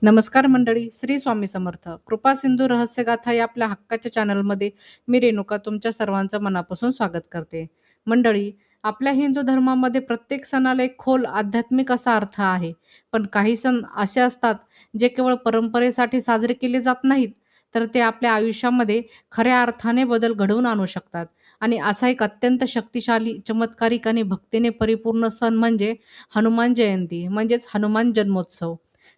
नमस्कार मंडळी, श्री स्वामी समर्थ. कृपा सिंधू रहस्यगाथा या आपल्या हक्काच्या चॅनलमध्ये मी रेणुका तुमच्या सर्वांचं मनापासून स्वागत करते. मंडळी, आपल्या हिंदू धर्मामध्ये प्रत्येक सणाला एक खोल आध्यात्मिक असा अर्थ आहे. पण काही सण असे असतात जे केवळ परंपरेसाठी साजरे केले जात नाहीत, तर ते आपल्या आयुष्यामध्ये खऱ्या अर्थाने बदल घडवून आणू शकतात. आणि असा एक अत्यंत शक्तिशाली, चमत्कारिक आणि भक्तीने परिपूर्ण सण म्हणजे हनुमान जयंती म्हणजेच हनुमान जन्मोत्सव.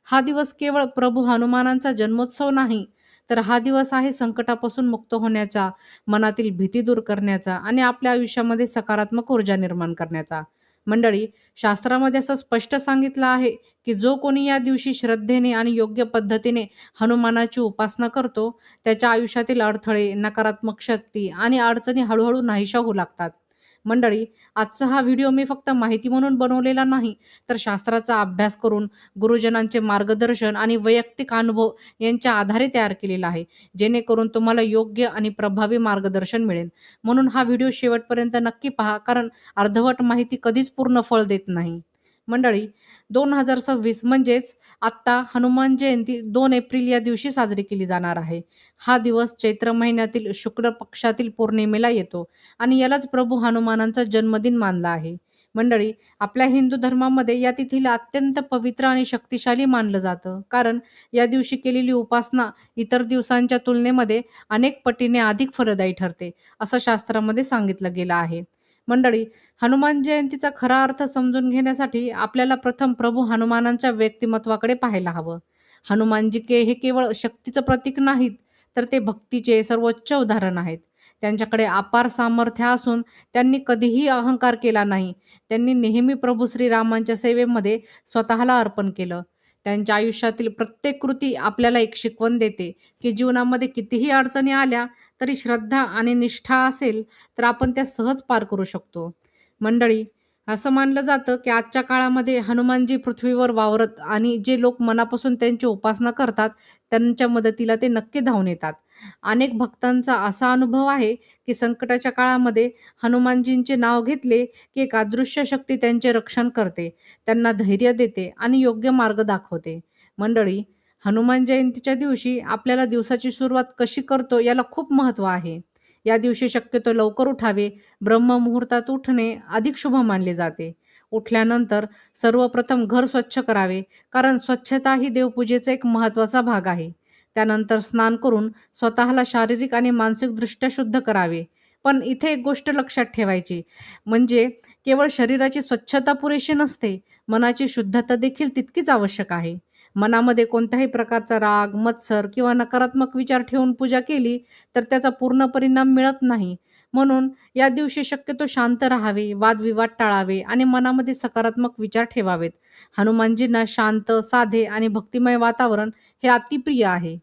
हा दिवस केवळ प्रभू हनुमानांचा जन्मोत्सव नाही, तर हा दिवस आहे संकटापासून मुक्त होण्याचा, मनातील भीती दूर करण्याचा आणि आपल्या आयुष्यामध्ये सकारात्मक ऊर्जा निर्माण करण्याचा. मंडळी, शास्त्रामध्ये असं स्पष्ट सांगितलं आहे, की जो कोणी या दिवशी श्रद्धेने आणि योग्य पद्धतीने हनुमानाची उपासना करतो, त्याच्या आयुष्यातील अडथळे, नकारात्मक शक्ती आणि अडचणी हळू नाहीशा होऊ लागतात. मंडळी, आजचा हा व्हिडिओ मी फक्त माहिती म्हणून बनवलेला नाही, तर शास्त्राचा अभ्यास करून गुरुजनांचे मार्गदर्शन आणि वैयक्तिक अनुभव यांच्या आधारे तयार केलेला आहे, जेणेकरून तुम्हाला योग्य आणि प्रभावी मार्गदर्शन मिळेल. म्हणून हा व्हिडिओ शेवटपर्यंत नक्की पहा, कारण अर्धवट माहिती कधीच पूर्ण फळ देत नाही. मंडळी, 2026 म्हणजेच आत्ता हनुमान जयंती 2 एप्रिल या दिवशी साजरी केली जाणार आहे. हा दिवस चैत्र महिन्यातील शुक्ल पक्षातील पौर्णिमेला येतो आणि यालाच प्रभू हनुमानांचा जन्मदिन मानला आहे. मंडळी, आपल्या हिंदू धर्मामध्ये या तिथीला अत्यंत पवित्र आणि शक्तिशाली मानलं जातं, कारण या दिवशी केलेली उपासना इतर दिवसांच्या तुलनेमध्ये अनेक पटीने अधिक फलदायी ठरते, असं शास्त्रामध्ये सांगितलं गेलं आहे. मंडळी, हनुमान जयंतीचा खरा अर्थ समजून घेण्यासाठी आपल्याला प्रथम प्रभू हनुमानांच्या व्यक्तिमत्वाकडे पाहायला हवं. हनुमानजी हे केवळ शक्तीचं प्रतीक नाहीत, तर ते भक्तीचे सर्वोच्च उदाहरण आहेत. त्यांच्याकडे अपार सामर्थ्य असून त्यांनी कधीही अहंकार केला नाही. त्यांनी नेहमी प्रभू श्रीरामांच्या सेवेमध्ये स्वतःला अर्पण केलं. त्यांच्या आयुष्यातील प्रत्येक कृती आपल्याला एक शिकवण देते, की जीवनामध्ये कितीही अडचणी आल्या तरी श्रद्धा आणि निष्ठा असेल, तर आपण त्या सहज पार करू शकतो. मंडळी, असं मानलं जातं, की आजच्या काळामध्ये हनुमानजी पृथ्वीवर वावरत आणि जे लोक मनापासून त्यांची उपासना करतात, त्यांच्या मदतीला ते नक्की धावून येतात. अनेक भक्तांचा असा अनुभव आहे, की संकटाच्या काळामध्ये हनुमानजींचे नाव घेतले, की एक अदृश्य शक्ती त्यांचे रक्षण करते, त्यांना धैर्य देते आणि योग्य मार्ग दाखवते. मंडळी, हनुमान जयंतीच्या दिवशी आपल्याला दिवसाची सुरुवात कशी करतो याला खूप महत्त्व आहे. या दिवशी शक्यतो लवकर उठावे, ब्रह्ममुहूर्तात उठणे अधिक शुभ मानले जाते. उठल्यानंतर सर्वप्रथम घर स्वच्छ करावे, कारण स्वच्छता ही देवपूजेचा एक महत्त्वाचा भाग आहे. त्यानंतर स्नान करून स्वतःला शारीरिक आणि मानसिकदृष्ट्या शुद्ध करावे. पण इथे एक गोष्ट लक्षात ठेवायची, म्हणजे केवळ शरीराची स्वच्छता पुरेशी नसते, मनाची शुद्धता देखील तितकीच आवश्यक आहे. मनामध्ये कोणत्याही प्रकारचा राग, मत्सर किंवा नकारात्मक विचार ठेवून पूजा केली, तर त्याचा पूर्ण परिणाम मिळत नाही. म्हणून या दिवशी शक्यतो शांत राहावे, वादविवाद टाळावे आणि मनामध्ये सकारात्मक विचार ठेवावेत. हनुमानजींना शांत, साधे आणि भक्तिमय वातावरण हे अतिप्रिय आहे.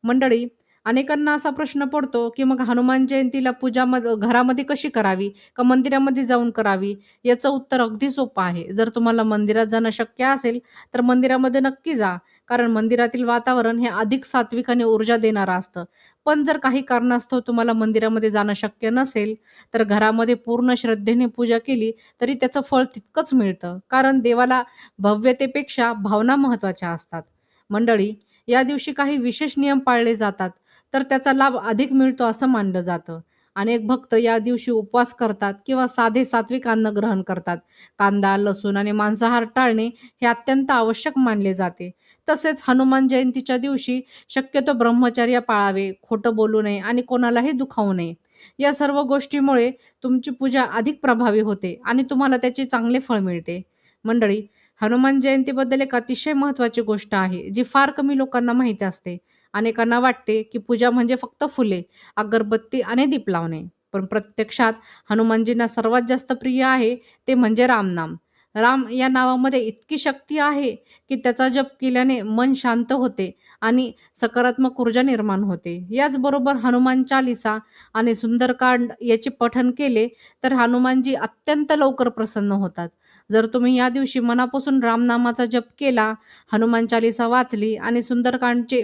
मंडळी, अनेकांना असा प्रश्न पडतो, की मग हनुमान जयंतीला पूजा घरामध्ये कशी करावी? का मंदिरामध्ये जाऊन करावी? याचं उत्तर अगदी सोपं आहे. जर तुम्हाला मंदिरात जाणं शक्य असेल, तर मंदिरामध्ये नक्की जा. कारण मंदिरातील वातावरण हे अधिक सात्विक आणि ऊर्जा देणारं असतं. पण जर काही कारणास्तव तुम्हाला मंदिरामध्ये जाणं शक्य नसेल, तर घरामध्ये पूर्ण श्रद्धेने पूजा केली, तरी त्याचं फळ तितकंच मिळतं. कारण देवाला भव्यतेपेक्षा भावना महत्त्वाच्या असतात. मंडळी, या दिवशी काही विशेष नियम पाळले जातात, तर त्याचा लाभ अधिक मिळतो असं मानलं जातं. अनेक भक्त या दिवशी उपवास करतात किंवा साधे सात्विक अन्न ग्रहण करतात. कांदा, लसूण आणि मांसाहार टाळणे हे अत्यंत आवश्यक मानले जाते. तसेच हनुमान जयंतीच्या दिवशी शक्यतो ब्रह्मचर्य पाळावे, खोटं बोलू नये आणि कोणालाही दुखावू नये. या सर्व गोष्टीमुळे तुमची पूजा अधिक प्रभावी होते आणि तुम्हाला त्याचे चांगले फळ मिळते. मंडळी, हनुमान जयंतीबद्दल एक अतिशय महत्त्वाची गोष्ट आहे, जी फार कमी लोकांना माहिती असते. अनेकांना वाटते, की पूजा म्हणजे फक्त फुले, अगरबत्ती आणि दीप लावणे. पण प्रत्यक्षात हनुमानजींना सर्वात जास्त प्रिय आहे ते म्हणजे रामनाम. राम या नावामध्ये इतकी शक्ती आहे, की त्याचा जप केल्याने मन शांत होते आणि सकारात्मक ऊर्जा निर्माण होते. याचबरोबर हनुमान चालीसा आणि सुंदरकांड याचे पठण केले, तर हनुमानजी अत्यंत लवकर प्रसन्न होतात. जर तुम्ही या दिवशी मनापासून रामनामाचा जप केला, हनुमान चालीसा वाचली आणि सुंदरकांडचे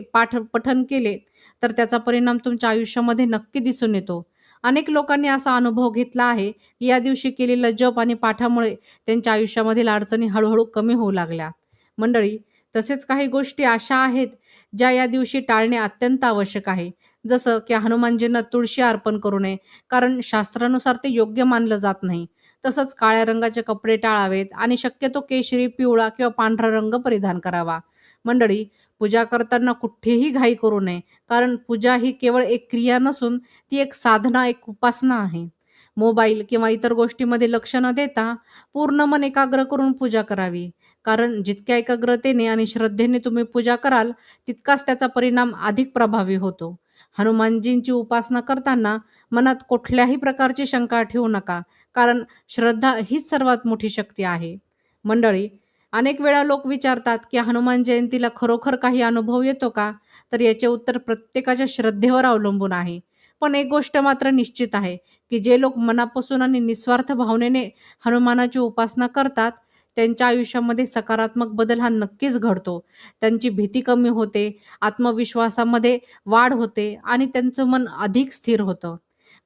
पठण केले, तर त्याचा परिणाम तुमच्या आयुष्यामध्ये नक्की दिसून येतो. अनेक लोकांनी असा अनुभव घेतला आहे, की या दिवशी केलेला जप आणि पाठामुळे त्यांच्या आयुष्यामधील अडचणी हळू कमी होऊ लागल्या. मंडळी, तसेच काही गोष्टी अशा आहेत, ज्या या दिवशी टाळणे अत्यंत आवश्यक आहे. जसं की हनुमानजींना तुळशी अर्पण करू नये, कारण शास्त्रानुसार ते योग्य मानलं जात नाही. तसंच काळ्या रंगाचे कपडे टाळावेत आणि शक्यतो केशरी, पिवळा किंवा पांढरा रंग परिधान करावा. मंडळी, पूजा करताना कुठेही घाई करू नये, कारण पूजा ही केवळ एक क्रिया नसून ती एक साधना, एक उपासना आहे. मोबाईल किंवा इतर गोष्टीमध्ये लक्ष न देता पूर्ण मन एकाग्र करून पूजा करावी. कारण जितक्या एकाग्रतेने आणि श्रद्धेने तुम्ही पूजा कराल, तितकाच त्याचा परिणाम अधिक प्रभावी होतो. हनुमानजींची उपासना करताना मनात कुठल्याही प्रकारची शंका ठेवू नका, कारण श्रद्धा हीच सर्वात मोठी शक्ती आहे. मंडळी, अनेक वेळा लोक विचारतात, की हनुमान जयंतीला खरोखर काही अनुभव येतो का? तर याचे उत्तर प्रत्येकाच्या श्रद्धेवर अवलंबून आहे. पण एक गोष्ट मात्र निश्चित आहे, की जे लोक मनापासून आणि निस्वार्थ भावनेने हनुमानाची उपासना करतात, त्यांच्या आयुष्यामध्ये सकारात्मक बदल हा नक्कीच घडतो. त्यांची भीती कमी होते, आत्मविश्वासामध्ये वाढ होते आणि त्यांचं मन अधिक स्थिर होतं.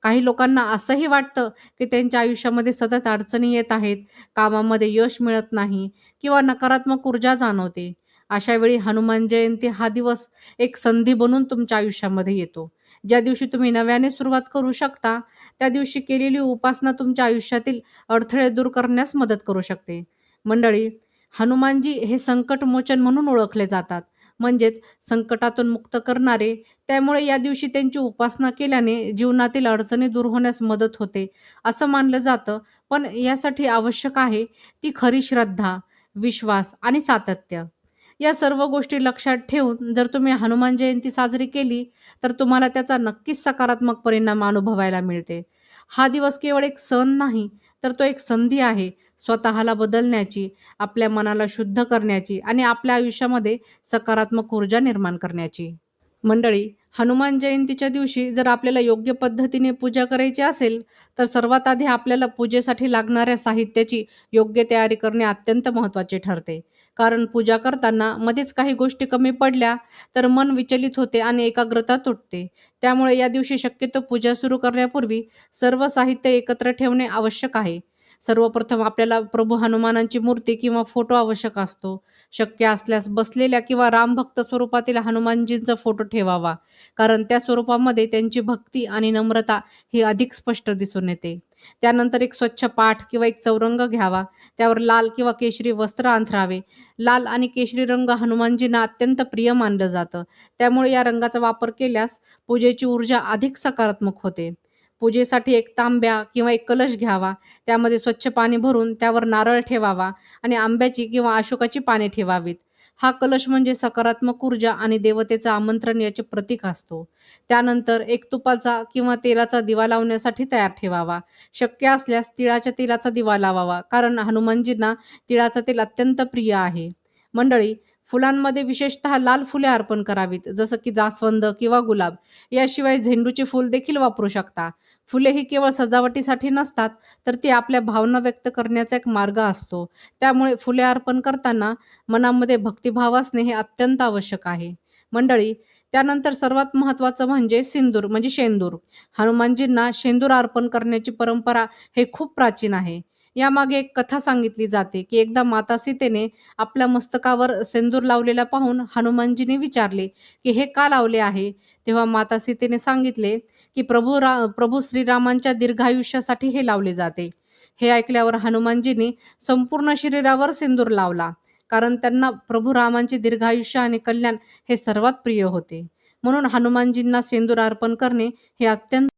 काही लोकांना असंही वाटतं, की त्यांच्या आयुष्यामध्ये सतत अडचणी येत आहेत, कामामध्ये यश मिळत नाही किंवा नकारात्मक ऊर्जा जाणवते. अशा वेळी हनुमान जयंती हा दिवस एक संधी बनून तुमच्या आयुष्यामध्ये येतो. ज्या दिवशी तुम्ही नव्याने सुरुवात करू शकता, त्या दिवशी केलेली उपासना तुमच्या आयुष्यातील अडथळे दूर करण्यास मदत करू शकते. मंडळी, हनुमानजी हे संकटमोचन म्हणून ओळखले जातात. म्हणजेच संकटातून मुक्त करणारे. त्यामुळे या दिवशी त्यांची उपासना केल्याने जीवनातील अडचणी दूर होण्यास मदत होते, असं मानलं जातं. पण यासाठी आवश्यक आहे ती खरी श्रद्धा, विश्वास आणि सातत्य. या सर्व गोष्टी लक्षात ठेवून जर तुम्ही हनुमान जयंती साजरी केली, तर तुम्हाला त्याचा नक्कीच सकारात्मक परिणाम अनुभवायला मिळते. हा दिवस केवळ एक सण नाही, तर तो एक संधी आहे स्वतःला बदलण्याची, आपल्या मनाला शुद्ध करण्याची आणि आपल्या आयुष्यामध्ये सकारात्मक ऊर्जा निर्माण करण्याची. मंडळी, हनुमान जयंतीच्या दिवशी जर आपल्याला योग्य पद्धतीने पूजा करायची असेल, तर सर्वात आधी आपल्याला पूजेसाठी लागणाऱ्या साहित्याची योग्य तयारी करणे अत्यंत महत्त्वाचे ठरते. कारण पूजा करताना मध्येच काही गोष्टी कमी पडल्या, तर मन विचलित होते आणि एकाग्रता तुटते. त्यामुळे या दिवशी शक्यतो पूजा सुरू करण्यापूर्वी सर्व साहित्य एकत्र ठेवणे आवश्यक आहे. सर्वप्रथम आपल्याला प्रभू हनुमानांची मूर्ती किंवा फोटो आवश्यक असतो. शक्य असल्यास बसलेल्या किंवा रामभक्त स्वरूपातील हनुमानजींचा फोटो ठेवावा, कारण त्या स्वरूपामध्ये त्यांची भक्ती आणि नम्रता ही अधिक स्पष्ट दिसून येते. त्यानंतर एक स्वच्छ पाट किंवा एक चौरंग घ्यावा, त्यावर लाल किंवा केशरी वस्त्र अंथरावे. लाल आणि केशरी रंग हनुमानजींना अत्यंत प्रिय मानलं जातं, त्यामुळे या रंगाचा वापर केल्यास पूजेची ऊर्जा अधिक सकारात्मक होते. पूजेसाठी एक तांब्या किंवा एक कलश घ्यावा, त्यामध्ये स्वच्छ पाणी भरून त्यावर नारळ ठेवावा आणि आंब्याची किंवा अशोकाची पाने ठेवावीत. हा कलश म्हणजे सकारात्मक ऊर्जा आणि देवतेचं आमंत्रण याचे प्रतीक असतो. त्यानंतर एक तुपाचा किंवा तेलाचा दिवा लावण्यासाठी तयार ठेवावा. शक्य असल्यास तिळाच्या तेलाचा दिवा लावावा, कारण हनुमानजींना तिळाचं तेल अत्यंत प्रिय आहे. मंडळी, फुलांमध्ये विशेषतः लाल फुले अर्पण करावीत, जसं की जास्वंद किंवा गुलाब. याशिवाय झेंडूचे फूल देखील वापरू शकता. फुले ही केवळ सजावटीसाठी नसतात, तर ती आपल्या भावना व्यक्त करण्याचा एक मार्ग असतो. त्यामुळे फुले अर्पण करताना मनामध्ये भक्तिभाव असणे हे अत्यंत आवश्यक आहे. मंडळी, त्यानंतर सर्वात महत्त्वाचं म्हणजे सिंदूर म्हणजे शेंदूर. हनुमानजींना शेंदूर अर्पण करण्याची परंपरा हे खूप प्राचीन आहे. यामागे एक कथा सांगितली जाते, की एकदा माता सीतेने आपल्या मस्तकावर शेंदूर लावलेला पाहून हनुमानजींनी विचारले, की हे का लावले आहे? तेव्हा माता सीतेने सांगितले, की प्रभू श्रीरामांच्या दीर्घायुष्यासाठी हे लावले जाते. हे ऐकल्यावर हनुमानजींनी संपूर्ण शरीरावर सिंदूर लावला, कारण त्यांना प्रभू रामांचे दीर्घायुष्य आणि कल्याण हे सर्वात प्रिय होते. म्हणून हनुमानजींना सिंदूर अर्पण करणे हे अत्यंत